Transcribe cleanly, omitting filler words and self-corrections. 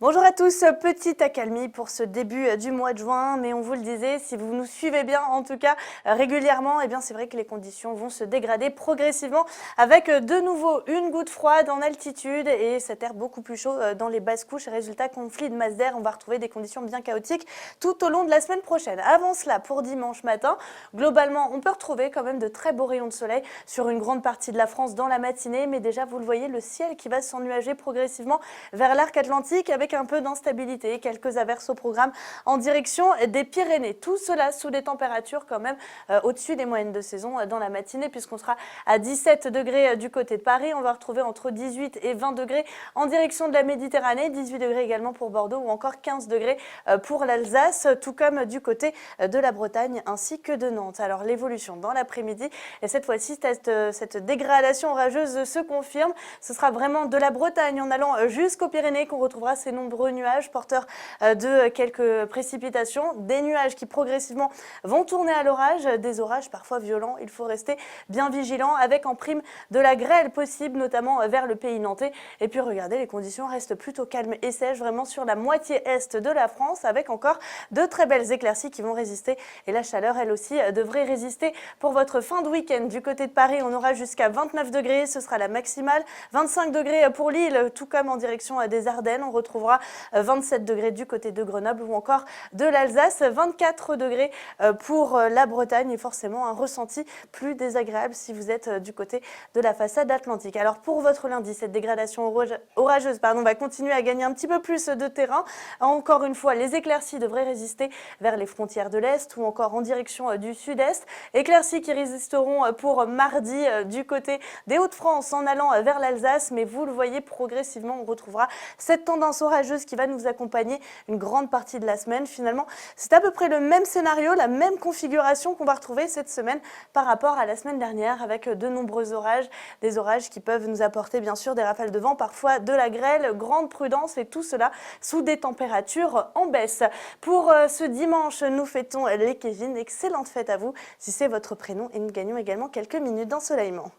Bonjour à tous, petite accalmie pour ce début du mois de juin, mais on vous le disait, si vous nous suivez bien, en tout cas régulièrement, eh bien c'est vrai que les conditions vont se dégrader progressivement avec de nouveau une goutte froide en altitude et cet air beaucoup plus chaud dans les basses couches. Résultat, conflit de masse d'air, on va retrouver des conditions bien chaotiques tout au long de la semaine prochaine. Avant cela, pour dimanche matin, globalement, on peut retrouver quand même de très beaux rayons de soleil sur une grande partie de la France dans la matinée, mais déjà, vous le voyez, le ciel qui va s'ennuager progressivement vers l'arc atlantique avec un peu d'instabilité, quelques averses au programme en direction des Pyrénées. Tout cela sous des températures quand même au-dessus des moyennes de saison dans la matinée, puisqu'on sera à 17 degrés du côté de Paris. On va retrouver entre 18 et 20 degrés en direction de la Méditerranée, 18 degrés également pour Bordeaux ou encore 15 degrés pour l'Alsace, tout comme du côté de la Bretagne ainsi que de Nantes. Alors l'évolution dans l'après-midi, et cette fois-ci, cette dégradation orageuse se confirme. Ce sera vraiment de la Bretagne en allant jusqu'aux Pyrénées qu'on retrouvera ces nombreux nuages porteurs de quelques précipitations, des nuages qui progressivement vont tourner à l'orage, des orages parfois violents. Il faut rester bien vigilant avec en prime de la grêle possible, notamment vers le pays nantais. Et puis regardez, les conditions restent plutôt calmes et sèches vraiment sur la moitié est de la France avec encore de très belles éclaircies qui vont résister. Et la chaleur, elle aussi, devrait résister pour votre fin de week-end. Du côté de Paris, on aura jusqu'à 29 degrés, ce sera la maximale, 25 degrés pour Lille, tout comme en direction des Ardennes. On retrouvera 27 degrés du côté de Grenoble ou encore de l'Alsace, 24 degrés pour la Bretagne et forcément un ressenti plus désagréable si vous êtes du côté de la façade atlantique. Alors pour votre lundi, cette dégradation orageuse va continuer à gagner un petit peu plus de terrain. Encore une fois, les éclaircies devraient résister vers les frontières de l'Est ou encore en direction du Sud-Est. Éclaircies qui résisteront pour mardi du côté des Hauts-de-France en allant vers l'Alsace, mais vous le voyez progressivement, on retrouvera cette tendance orageuse qui va nous accompagner une grande partie de la semaine. Finalement, c'est à peu près le même scénario, la même configuration qu'on va retrouver cette semaine par rapport à la semaine dernière avec de nombreux orages, des orages qui peuvent nous apporter bien sûr des rafales de vent, parfois de la grêle, grande prudence et tout cela sous des températures en baisse. Pour ce dimanche, nous fêtons les Kevin. Excellente fête à vous si c'est votre prénom et nous gagnons également quelques minutes d'ensoleillement.